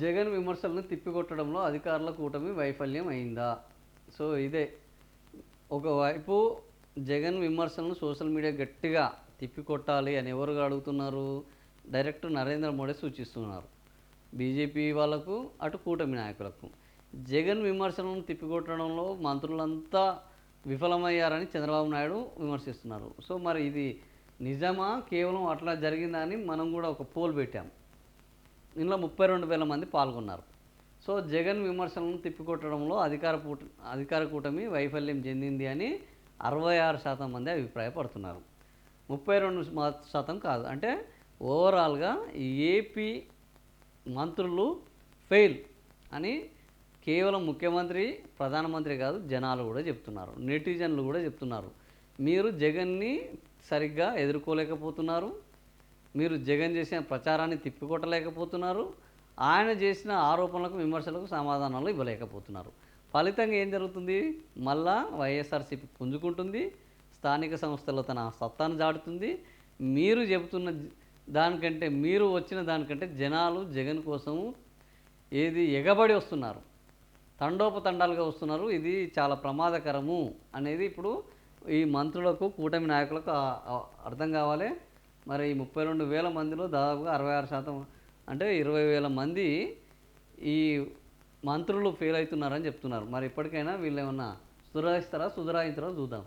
జగన్ విమర్శలను తిప్పికొట్టడంలో అధికారుల కూటమి వైఫల్యం అయిందా? సో, ఇదే. ఒకవైపు జగన్ విమర్శలను సోషల్ మీడియా గట్టిగా తిప్పికొట్టాలి అని ఎవరు అడుగుతున్నారు? డైరెక్ట్ నరేంద్ర మోడీ సూచిస్తున్నారు. బీజేపీ వాళ్ళకు, అటు కూటమి నాయకులకు. జగన్ విమర్శలను తిప్పికొట్టడంలో మంత్రులంతా విఫలమయ్యారని చంద్రబాబు నాయుడు విమర్శిస్తున్నారు. సో, మరి ఇది నిజమా? కేవలం అట్లా జరిగిందా అని మనం కూడా ఒక పోల్ పెట్టాం. ఇందులో 32,000 మంది పాల్గొన్నారు. సో, జగన్ విమర్శలను తిప్పికొట్టడంలో అధికార కూటమి వైఫల్యం చెందింది అని 66% మంది అభిప్రాయపడుతున్నారు. 32% కాదు. అంటే ఓవరాల్గా ఏపీ మంత్రులు ఫెయిల్ అని కేవలం ముఖ్యమంత్రి, ప్రధానమంత్రి కాదు, జనాలు కూడా చెప్తున్నారు. నెటిజన్లు కూడా చెప్తున్నారు. మీరు జగన్ని సరిగ్గా ఎదుర్కోలేకపోతున్నారు. మీరు జగన్ చేసిన ప్రచారాన్ని తిప్పికొట్టలేకపోతున్నారు. ఆయన చేసిన ఆరోపణలకు, విమర్శలకు సమాధానాలు ఇవ్వలేకపోతున్నారు. ఫలితంగా ఏం జరుగుతుంది? మళ్ళా వైఎస్ఆర్సీపీ పుంజుకుంటుంది. స్థానిక సంస్థల్లో తన సత్తాను చాటుతుంది. మీరు చెబుతున్న దానికంటే, మీరు వచ్చిన దానికంటే జనాలు జగన్ కోసము ఎగబడి వస్తున్నారు. తండోపతండాలుగా వస్తున్నారు. ఇది చాలా ప్రమాదకరము అనేది ఇప్పుడు ఈ మంత్రులకు, కూటమి నాయకులకు అర్థం కావాలి. మరి ఈ 32,000 మందిలో దాదాపుగా 66% అంటే 20,000 మంది ఈ మంత్రులు ఫెయిల్ అవుతున్నారని చెప్తున్నారు. మరి ఇప్పటికైనా వీళ్ళు ఏమన్నా సుధరాయిస్తారా, సుధరాయించారో చూద్దాం.